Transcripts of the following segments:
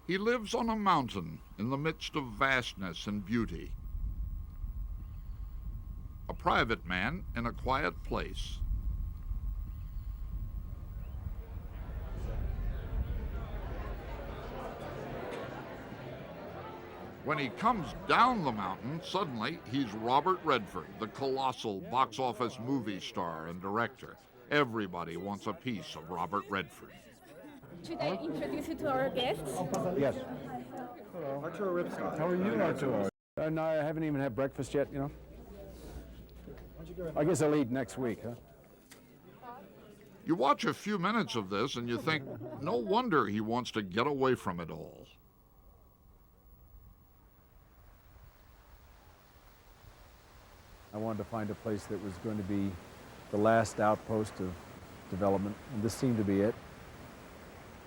He lives on a mountain in the midst of vastness and beauty. A private man in a quiet place. When he comes down the mountain, suddenly he's Robert Redford, the colossal box office movie star and director. Everybody wants a piece of Robert Redford. Should I introduce you to our guests? Yes. Hello. Arturo Ripscott. How are you, Arturo? No, I haven't even had breakfast yet, you know. I guess I'll eat next week, huh? You watch a few minutes of this and you think, no wonder he wants to get away from it all. I wanted to find a place that was going to be the last outpost of development, and this seemed to be it.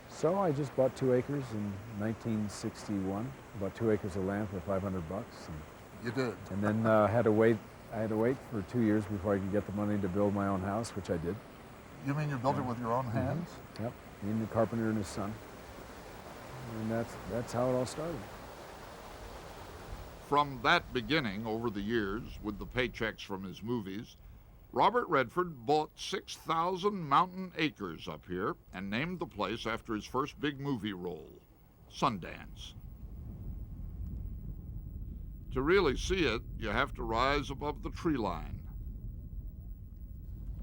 So I just bought 2 acres in 1961, bought 2 acres of land for $500. You did. And then I had to wait for 2 years before I could get the money to build my own house, which I did. You mean you built it with your own hands? Yep, me and the carpenter and his son. And that's how it all started. From that beginning over the years, with the paychecks from his movies, Robert Redford bought 6,000 mountain acres up here and named the place after his first big movie role, Sundance. To really see it, you have to rise above the tree line.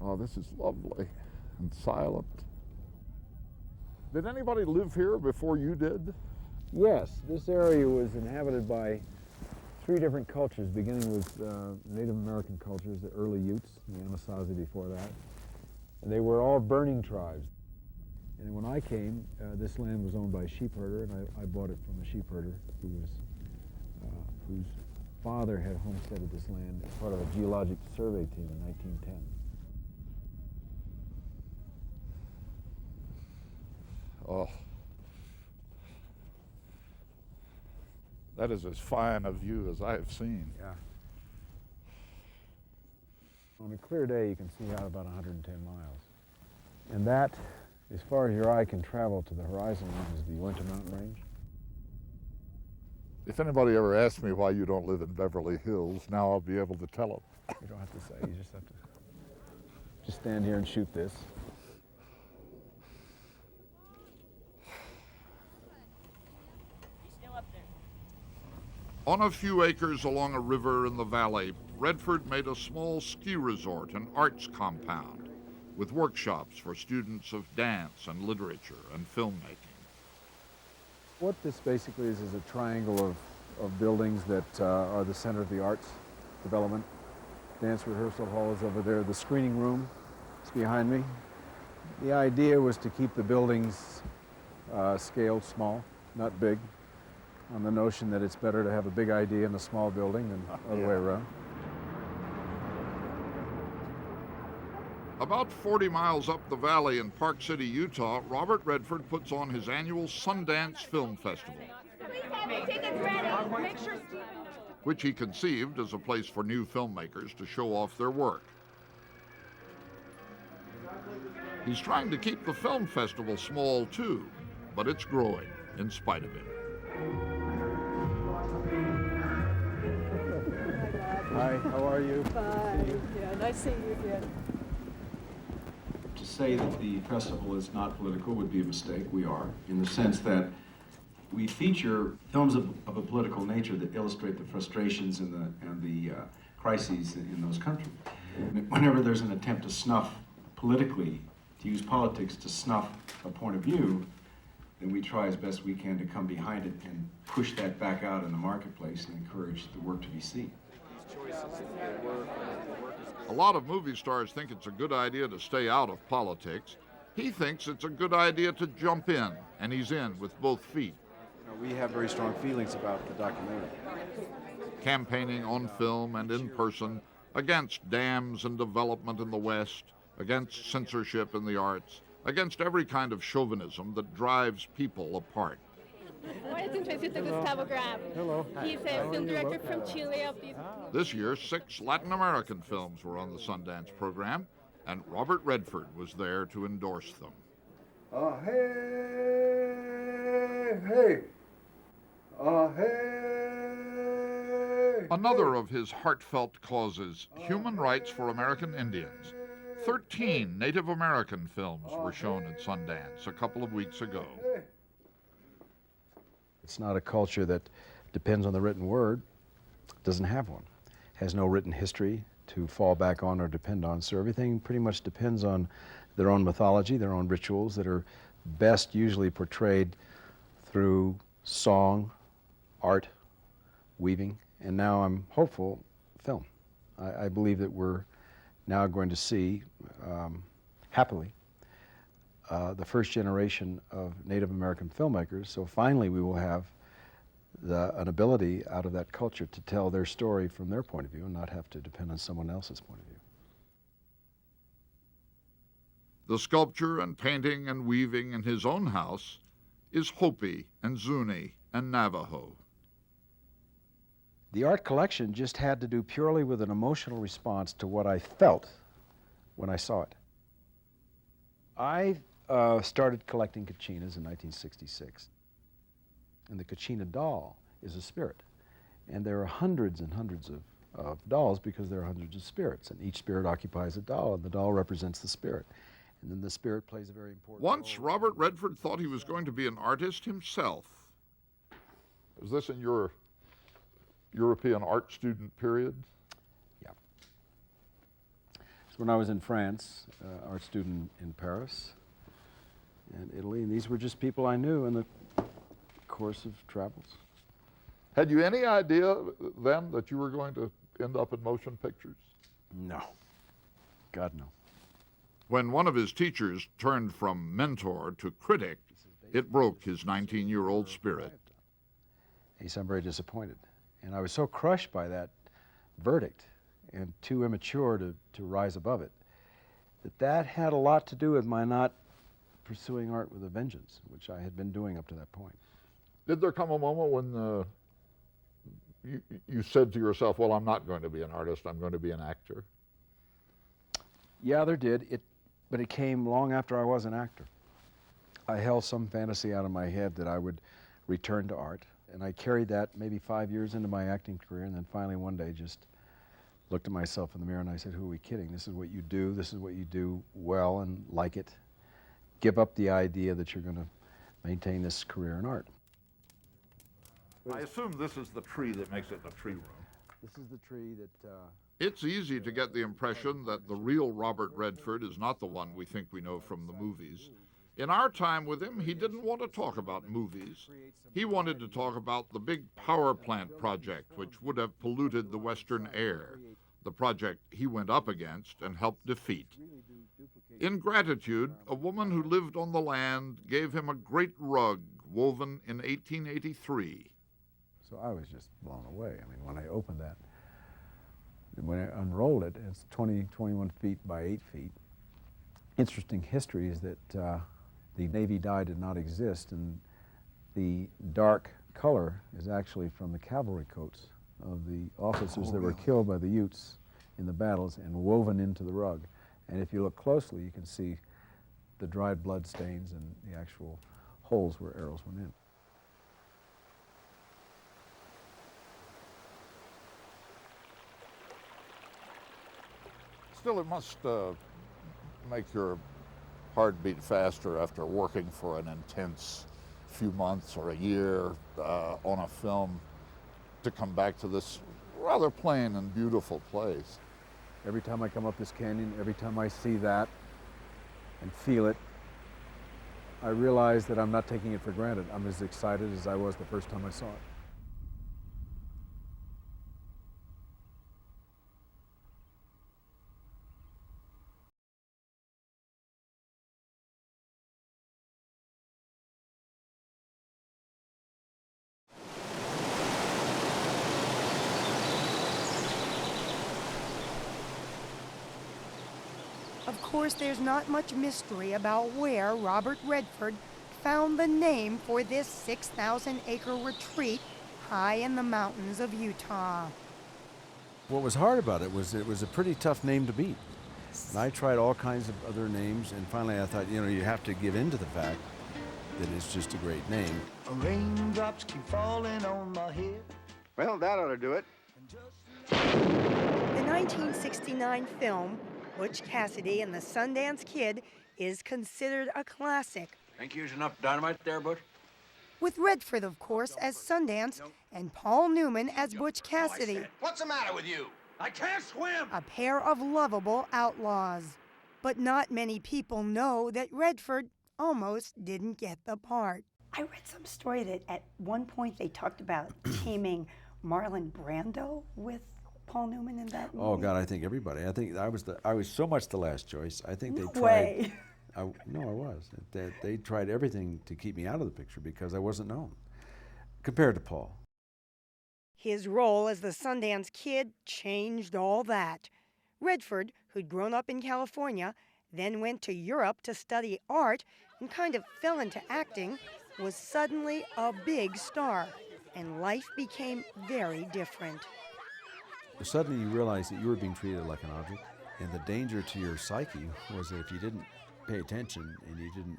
Oh, this is lovely and silent. Did anybody live here before you did? Yes, this area was inhabited by 3 different cultures, beginning with Native American cultures, the early Utes, the Anasazi before that. And they were all burning tribes. And when I came, this land was owned by a sheep herder, and I bought it from a sheep herder whose father had homesteaded this land as part of a geologic survey team in 1910. Oh, that is as fine a view as I have seen. Yeah. On a clear day, you can see out about 110 miles. And that, as far as your eye can travel to the horizon line, is the Uinta Mountain Range. If anybody ever asks me why you don't live in Beverly Hills, now I'll be able to tell them. You don't have to say, you just have to just stand here and shoot this. On a few acres along a river in the valley, Redford made a small ski resort and arts compound with workshops for students of dance and literature and filmmaking. What this basically is a triangle of buildings that are the center of the arts development. Dance rehearsal hall is over there. The screening room is behind me. The idea was to keep the buildings scaled small, not big, on the notion that it's better to have a big idea in a small building than the other way around. About 40 miles up the valley in Park City, Utah, Robert Redford puts on his annual Sundance Film Festival, which he conceived as a place for new filmmakers to show off their work. He's trying to keep the film festival small too, but it's growing in spite of him. Hi, how are you? Fine. Yeah, nice seeing you again. To say that the festival is not political would be a mistake. We are, in the sense that we feature films of a political nature that illustrate the frustrations and the crises in those countries. Whenever there's an attempt to snuff politically, to use politics to snuff a point of view, then we try as best we can to come behind it and push that back out in the marketplace and encourage the work to be seen. A lot of movie stars think it's a good idea to stay out of politics. He thinks it's a good idea to jump in, and he's in with both feet. We have very strong feelings about the documentary. Campaigning on film and in person against dams and development in the West, against censorship in the arts, against every kind of chauvinism that drives people apart. I wanted to introduce you to Gustavo Grab. Hello. He's a film director from Chile of these. This year, 6 Latin American films were on the Sundance program, and Robert Redford was there to endorse them. Hey, hey, Another of his heartfelt causes, human rights for American Indians. 13 Native American films were shown at Sundance a couple of weeks ago. It's not a culture that depends on the written word. It doesn't have one. Has no written history to fall back on or depend on. So everything pretty much depends on their own mythology, their own rituals that are best usually portrayed through song, art, weaving, and now I'm hopeful, film. I believe that we're now going to see, happily, the first generation of Native American filmmakers. So finally we will have an ability out of that culture to tell their story from their point of view and not have to depend on someone else's point of view. The sculpture and painting and weaving in his own house is Hopi and Zuni and Navajo. The art collection just had to do purely with an emotional response to what I felt when I saw it. I started collecting Kachinas in 1966. And the Kachina doll is a spirit. And there are hundreds and hundreds of dolls because there are hundreds of spirits. And each spirit occupies a doll, and the doll represents the spirit. And then the spirit plays a very important role. Once, Robert Redford thought he was going to be an artist himself. Is this in your European art student period? Yeah. So when I was in France, art student in Paris and Italy, and these were just people I knew in the course of travels. Had you any idea then that you were going to end up in motion pictures? No. God, no. When one of his teachers turned from mentor to critic, it broke his 19-year-old spirit. He said, I'm very disappointed. And I was so crushed by that verdict and too immature to rise above it, that had a lot to do with my not pursuing art with a vengeance, which I had been doing up to that point. Did there come a moment when you said to yourself, well, I'm not going to be an artist, I'm going to be an actor? Yeah, there did, but it came long after I was an actor. I held some fantasy out of my head that I would return to art, and I carried that maybe 5 years into my acting career, and then finally one day just looked at myself in the mirror and I said, who are we kidding? This is what you do, this is what you do well and like it. Give up the idea that you're going to maintain this career in art. I assume this is the tree that makes it the tree room. This is the tree that... It's easy to get the impression that the real Robert Redford is not the one we think we know from the movies. In our time with him, he didn't want to talk about movies. He wanted to talk about the big power plant project, which would have polluted the Western air, the project he went up against and helped defeat. In gratitude, a woman who lived on the land gave him a great rug woven in 1883. So I was just blown away. I mean, when I opened that, when I unrolled it, it's 21 feet by 8 feet. Interesting history is that the navy dye did not exist, and the dark color is actually from the cavalry coats of the officers that were killed by the Utes in the battles and woven into the rug. And if you look closely, you can see the dried blood stains and the actual holes where arrows went in. Still, it must make your heart beat faster after working for an intense few months or a year on a film to come back to this rather plain and beautiful place. Every time I come up this canyon, every time I see that and feel it, I realize that I'm not taking it for granted. I'm as excited as I was the first time I saw it. Of course, there's not much mystery about where Robert Redford found the name for this 6,000-acre retreat high in the mountains of Utah. What was hard about it was a pretty tough name to beat. And I tried all kinds of other names, and finally I thought, you know, you have to give in to the fact that it's just a great name. Raindrops keep falling on my head. Well, that ought to do it. The 1969 film, Butch Cassidy and the Sundance Kid, is considered a classic. Think you used enough dynamite there, Butch? With Redford, of course, as Sundance and Paul Newman as Butch Cassidy. What's the matter with you? I can't swim! A pair of lovable outlaws. But not many people know that Redford almost didn't get the part. I read some story that at one point they talked about teaming Marlon Brando with Paul Newman in that movie. Oh God, I think everybody. I think I was so much the last choice. I think No they tried. way. I was. They tried everything to keep me out of the picture because I wasn't known compared to Paul. His role as the Sundance Kid changed all that. Redford, who'd grown up in California, then went to Europe to study art and kind of fell into acting, was suddenly a big star, and life became very different. Suddenly you realize that you were being treated like an object, and the danger to your psyche was that if you didn't pay attention and you didn't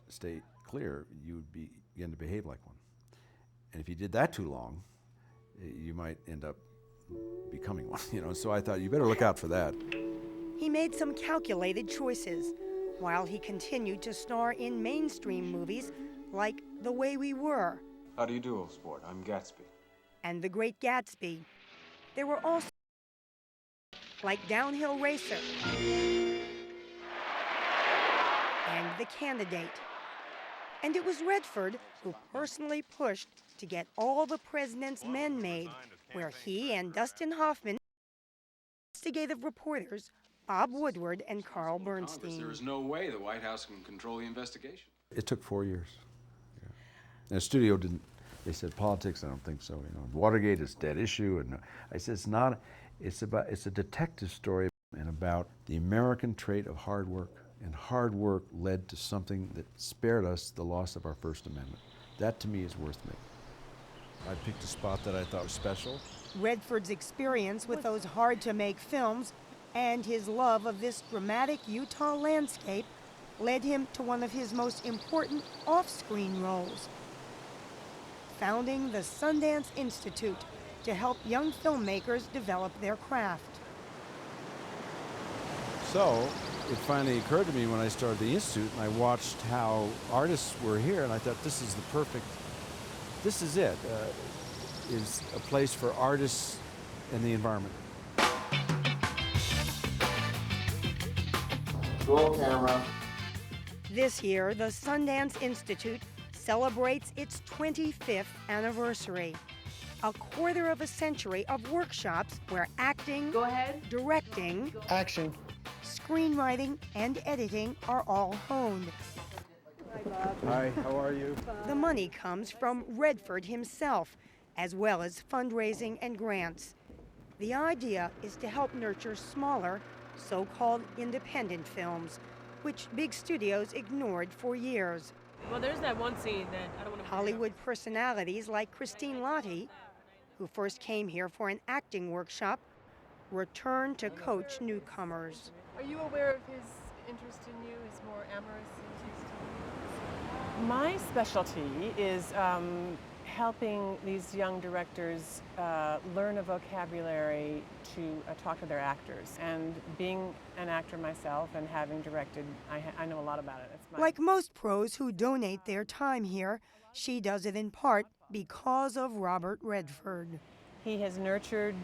stay clear, you would begin to behave like one. And if you did that too long, you might end up becoming one, So I thought, you better look out for that. He made some calculated choices, while he continued to star in mainstream movies like The Way We Were. How do you do, old sport? I'm Gatsby. And The Great Gatsby. There were also like Downhill Racer and The Candidate. And it was Redford who personally pushed to get All the President's Men made, where he and Dustin Hoffman, investigative reporters Bob Woodward and Carl Bernstein. There is no way the White House can control the investigation. It took 4 years. Yeah. And the studio didn't. They said politics. I don't think so. Watergate is a dead issue, and I said it's not. It's a detective story and about the American trait of hard work. And hard work led to something that spared us the loss of our First Amendment. That to me is worth making. I picked a spot that I thought was special. Redford's experience with those hard-to-make films and his love of this dramatic Utah landscape led him to one of his most important off-screen roles, founding the Sundance Institute to help young filmmakers develop their craft. So it finally occurred to me when I started the Institute and I watched how artists were here, and I thought, this is it, is a place for artists and the environment. Roll camera. This year, the Sundance Institute celebrates its 25th anniversary. A quarter of a century of workshops where acting, directing, Action. screenwriting, and editing are all honed. Hi, Bob. Hi, how are you? The money comes from Redford himself, as well as fundraising and grants. The idea is to help nurture smaller, so-called independent films, which big studios ignored for years. Well, there's that one scene that I don't want to... Hollywood personalities like Christine Lottie, who first came here for an acting workshop, return to coach newcomers. Are you aware of his interest in you, his more amorous interest in you? My specialty is helping these young directors learn a vocabulary to talk to their actors. And being an actor myself and having directed, I know a lot about it. Like most pros who donate their time here, she does it in part because of Robert Redford. He has nurtured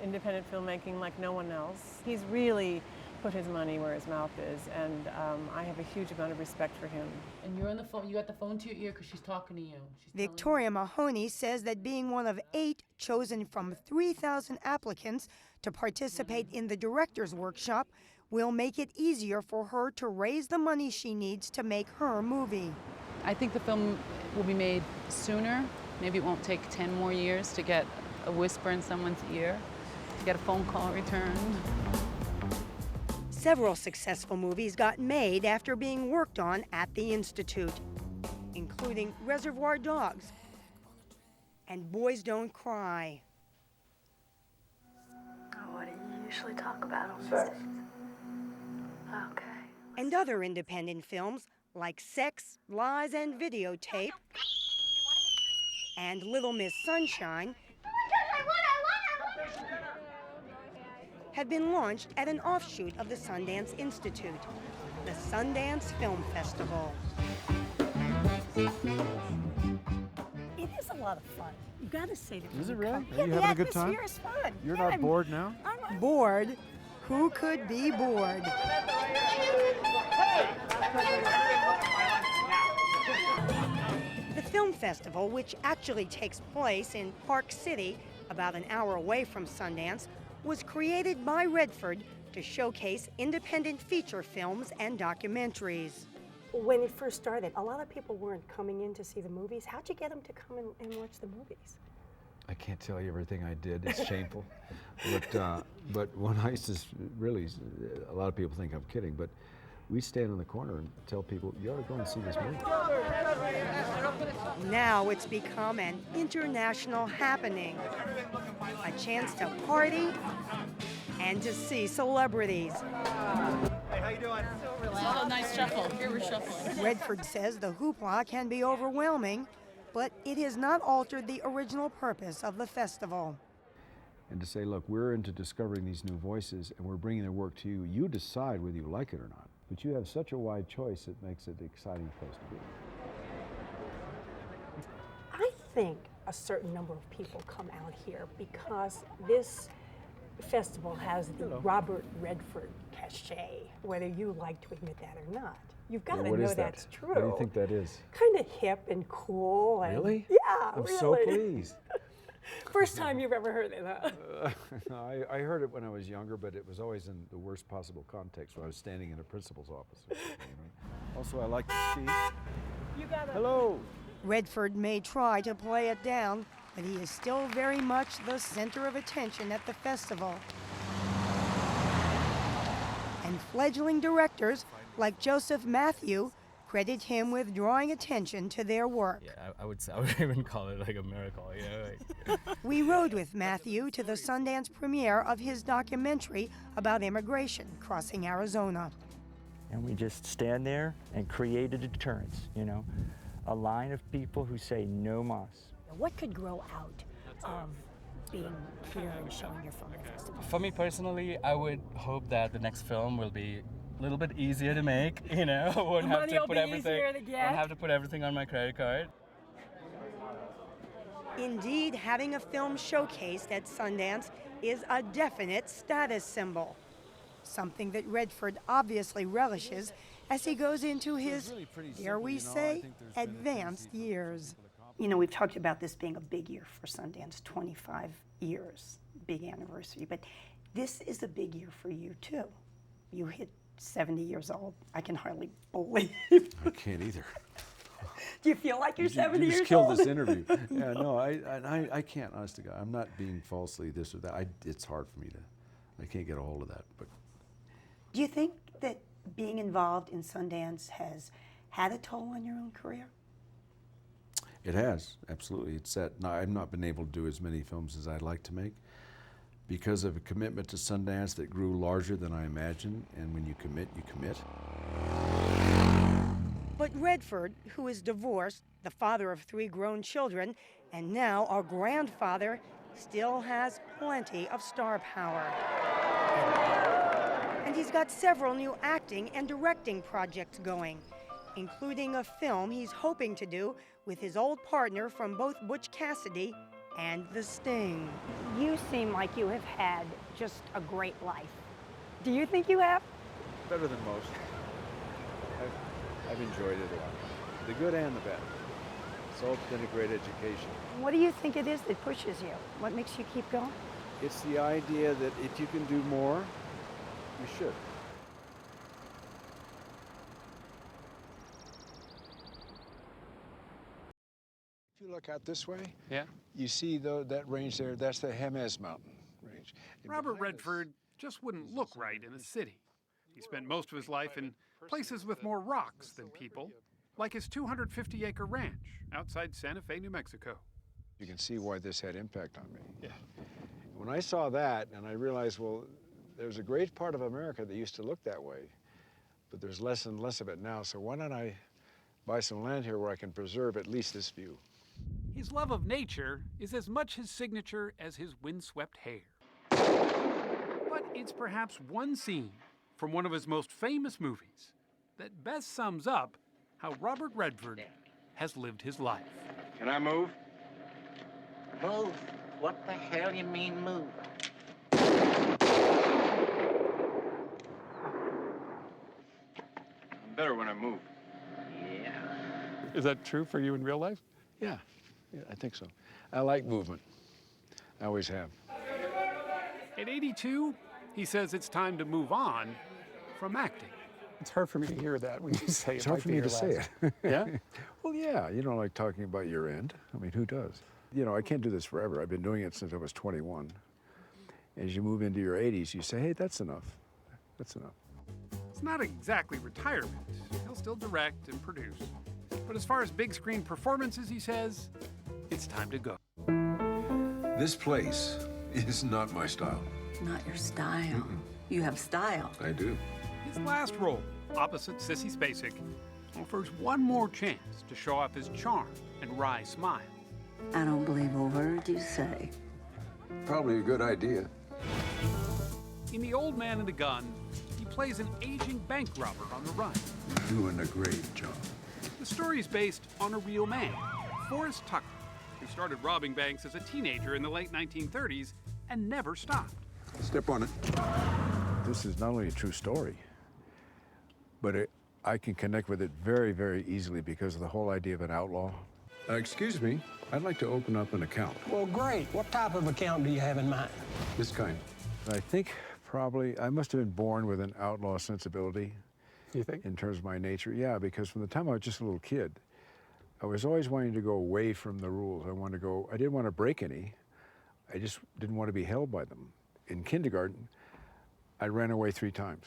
independent filmmaking like no one else. He's really put his money where his mouth is, and I have a huge amount of respect for him. And you're on the phone, you got the phone to your ear because she's talking to you. Victoria Mahoney says that being one of 8 chosen from 3,000 applicants to participate in the director's workshop will make it easier for her to raise the money she needs to make her movie. I think the film will be made sooner. Maybe it won't take 10 more years to get a whisper in someone's ear, to get a phone call returned. Several successful movies got made after being worked on at the Institute, including Reservoir Dogs and Boys Don't Cry. Oh, what do you usually talk about on Sex. these days? Okay. And other independent films like Sex, Lies, and Videotape, and Little Miss Sunshine, have been launched at an offshoot of the Sundance Institute, the Sundance Film Festival. It is a lot of fun. You gotta say that. Is it really? Yeah, Are you the having a good time? atmosphere is fun. You're Yeah, not bored now? I'm Bored? Who could be bored? The film festival, which actually takes place in Park City, about an hour away from Sundance, was created by Redford to showcase independent feature films and documentaries. When it first started, a lot of people weren't coming in to see the movies. How'd you get them to come and watch the movies? I can't tell you everything I did. It's shameful. But when I used to really, a lot of people think I'm kidding, but we stand on the corner and tell people, you ought to go and see this movie. Now it's become an international happening. A chance to party and to see celebrities. Hey, how you doing? Oh, nice shuffle. Here we're shuffling. Redford says the hoopla can be overwhelming, but it has not altered the original purpose of the festival. And to say, look, we're into discovering these new voices and we're bringing their work to you. You decide whether you like it or not. But you have such a wide choice, it makes it an exciting place to be. I think a certain number of people come out here because this festival has the Robert Redford cachet, whether you like to admit that or not. You've got to know that's true. What do you think that is? Kind of hip and cool. And Really? Yeah, I'm really. so pleased. First time you've ever heard it, huh? No, I heard it when I was younger, but it was always in the worst possible context when I was standing in a principal's office. Or something, you know? Also, I like to ski. You gotta. Hello. Redford may try to play it down, but he is still very much the center of attention at the festival. And fledgling directors like Joseph Matthew credit him with drawing attention to their work. Yeah, I would even call it like a miracle, you know? Like. We rode with Matthew to the Sundance premiere of his documentary about immigration crossing Arizona. And we just stand there and create a deterrence, you know? A line of people who say no mas. What could grow out of being here and showing your film at the festival? For me personally, I would hope that the next film will be a little bit easier to make, you know? Won't have to put everything on my credit card. Indeed, having a film showcased at Sundance is a definite status symbol, something that Redford obviously relishes as he goes into his, dare we say, advanced years. You know, we've talked about this being a big year for Sundance, 25 years, big anniversary, but this is a big year for you too. You hit 70 years old. I can hardly believe. I can't either. Do you feel like you're 70 years old? You just killed this interview. Yeah, no, I can't, honest to God. I'm not being falsely this or that. It's hard for me to, I can't get a hold of that. But do you think that being involved in Sundance has had a toll on your own career? It has, absolutely. It's that no, I've not been able to do as many films as I'd like to make because of a commitment to Sundance that grew larger than I imagined, and when you commit, you commit. But Redford, who is divorced, the father of 3 grown children, and now a grandfather, still has plenty of star power. And he's got several new acting and directing projects going, including a film he's hoping to do with his old partner from both Butch Cassidy and The Sting. You seem like you have had just a great life. Do you think you have? Better than most. I've enjoyed it a lot. The good and the bad. It's all been a great education. What do you think it is that pushes you? What makes you keep going? It's the idea that if you can do more, you should. If you look out this way, you see that range there, that's the Jemez Mountain range. Robert Redford just wouldn't look right in a city. He spent most of his life in places with more rocks than people, like his 250-acre ranch outside Santa Fe, New Mexico. You can see why this had impact on me. Yeah. When I saw that, and I realized, well, there's a great part of America that used to look that way, but there's less and less of it now, so why don't I buy some land here where I can preserve at least this view. His love of nature is as much his signature as his windswept hair. But it's perhaps one scene from one of his most famous movies that best sums up how Robert Redford has lived his life. Can I move? Move? What the hell you mean move? I'm better when I move. Yeah. Is that true for you in real life? Yeah, I think so. I like movement. I always have. At 82, he says it's time to move on from acting. It's hard for me to hear that when you say It's hard for me to say it. Yeah? Well, yeah, you don't like talking about your end. I mean, who does? You know, I can't do this forever. I've been doing it since I was 21. As you move into your 80s, you say, hey, that's enough. That's enough. It's not exactly retirement. He'll still direct and produce. But as far as big screen performances, he says, it's time to go. This place is not my style. Not your style. You have style. I do. His last role, opposite Sissy Spacek, offers one more chance to show off his charm and wry smile. I don't believe a word you say. Probably a good idea. In The Old Man and the Gun, he plays an aging bank robber on the run. You're doing a great job. The story is based on a real man, Forrest Tucker, who started robbing banks as a teenager in the late 1930s and never stopped. Step on it. This is not only a true story, but I can connect with it very, very easily because of the whole idea of an outlaw. Excuse me, I'd like to open up an account. Well, great. What type of account do you have in mind? This kind. I think probably I must have been born with an outlaw sensibility. You think? In terms of my nature, yeah, because from the time I was just a little kid, I was always wanting to go away from the rules. I didn't want to break any. I just didn't want to be held by them. In kindergarten, I ran away 3 times.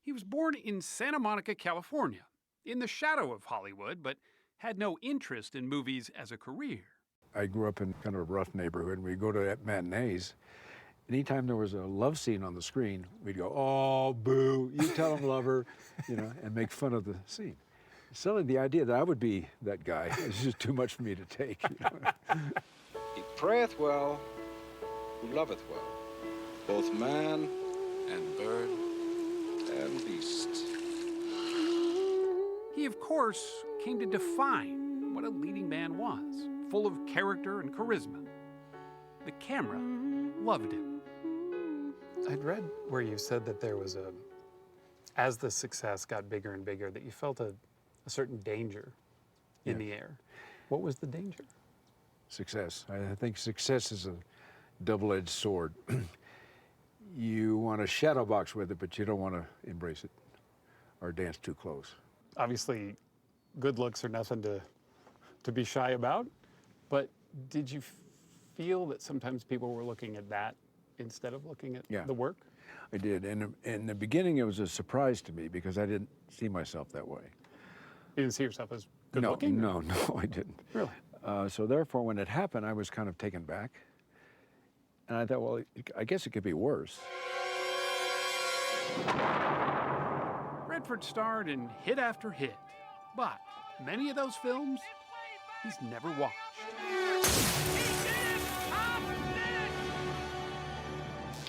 He was born in Santa Monica, California, in the shadow of Hollywood, but had no interest in movies as a career. I grew up in kind of a rough neighborhood, and we'd go to matinees. Anytime there was a love scene on the screen, we'd go, oh, boo, you tell him, lover, and make fun of the scene. Suddenly the idea that I would be that guy is just too much for me to take. He prayeth well, who loveth well, both man and bird and beast. He, of course, came to define what a leading man was, full of character and charisma. The camera loved him. I'd read where you said that there was as the success got bigger and bigger, that you felt a certain danger in the air. What was the danger? Success. I think success is a double-edged sword. You want to shadow box with it, but you don't want to embrace it or dance too close. Obviously, good looks are nothing to be shy about, but did you feel that sometimes people were looking at that instead of looking at the work? I did. And in the beginning, it was a surprise to me because I didn't see myself that way. You didn't see yourself as good looking? No, I didn't. Really? So therefore, when it happened, I was kind of taken back. And I thought, well, I guess it could be worse. Redford starred in hit after hit, but many of those films he's never watched.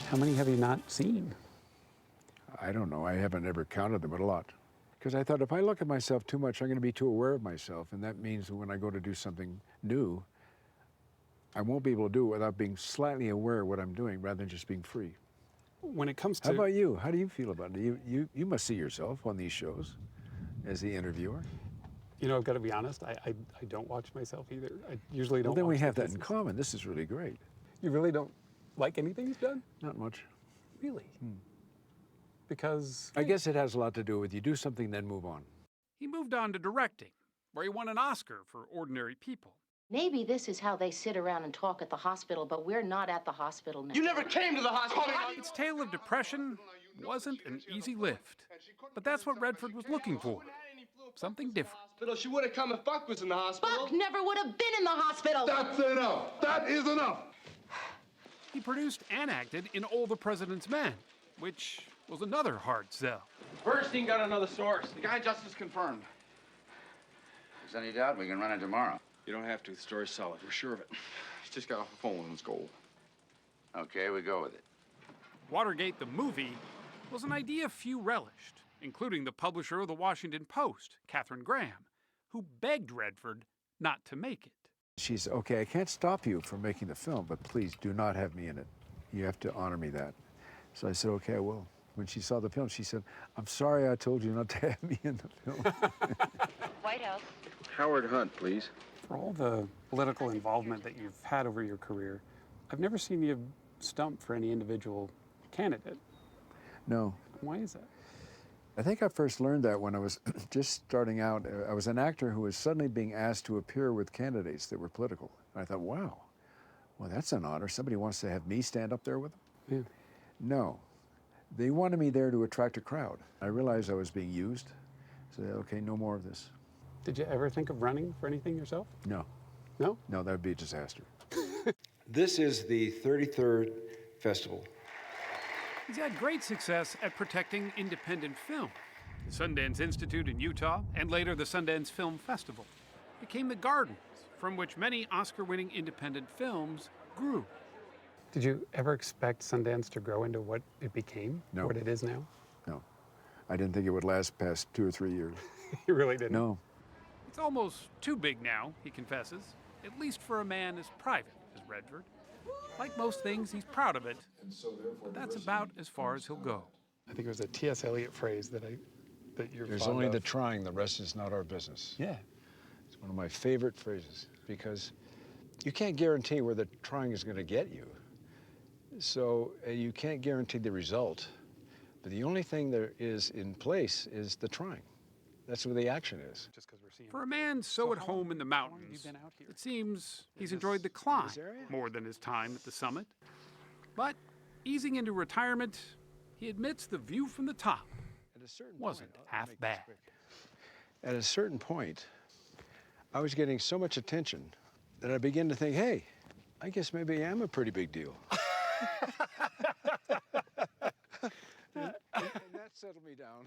How many have you not seen? I don't know. I haven't ever counted them, but a lot. Because I thought if I look at myself too much, I'm going to be too aware of myself. And that means that when I go to do something new, I won't be able to do it without being slightly aware of what I'm doing rather than just being free. When it comes to... How about you? How do you feel about it? You must see yourself on these shows as the interviewer. You know, I've got to be honest, I don't watch myself either. I usually don't Well, then we watch have the that in common. This is really great. You really don't like anything he's done? Not much. Really? Because... I guess it has a lot to do with you do something, then move on. He moved on to directing, where he won an Oscar for Ordinary People. Maybe this is how they sit around and talk at the hospital, but we're not at the hospital now. You never came to the hospital! Its tale of depression wasn't an easy lift, but that's what Redford was looking for. Something different. She would have come if Buck was in the hospital. Buck never would have been in the hospital! That's enough! That is enough! He produced and acted in All the President's Men, which was another hard sell. Bernstein got another source. The guy just is confirmed. If there's any doubt, we can run it tomorrow. You don't have to. The story's solid. We're sure of it. He's just got off the phone with his gold. Okay, we go with it. Watergate the movie was an idea few relished, including the publisher of the Washington Post, Katharine Graham, who begged Redford not to make it. She said, okay, I can't stop you from making the film, but please do not have me in it. You have to honor me that. So I said, okay, I will. When she saw the film, she said, I'm sorry I told you not to have me in the film. White House. Howard Hunt, please. For all the political involvement that you've had over your career, I've never seen you stump for any individual candidate. No. Why is that? I think I first learned that when I was just starting out. I was an actor who was suddenly being asked to appear with candidates that were political. And I thought, wow, well, that's an honor. Somebody wants to have me stand up there with them? Yeah. No. They wanted me there to attract a crowd. I realized I was being used. So, okay, no more of this. Did you ever think of running for anything yourself? No. No? No, that would be a disaster. This is the 33rd festival. He's had great success at protecting independent film. The Sundance Institute in Utah, and later the Sundance Film Festival, became the gardens from which many Oscar-winning independent films grew. Did you ever expect Sundance to grow into what it became? No. What it is now? No. I didn't think it would last past 2 or 3 years. You really didn't? No. It's almost too big now, he confesses, at least for a man as private as Redford. Like most things, he's proud of it, but that's about as far as he'll go. I think it was a T.S. Eliot phrase that you're There's fond only of. the trying, the rest is not our business. Yeah. It's one of my favorite phrases because you can't guarantee where the trying is going to get you. So you can't guarantee the result, but the only thing there is in place is the trying. That's where the action is. For a man so at home in the mountains, it seems he's enjoyed the climb more than his time at the summit. But easing into retirement, he admits the view from the top wasn't half bad. At a certain point, I was getting so much attention that I began to think, hey, I guess maybe I am a pretty big deal. and that settled me down.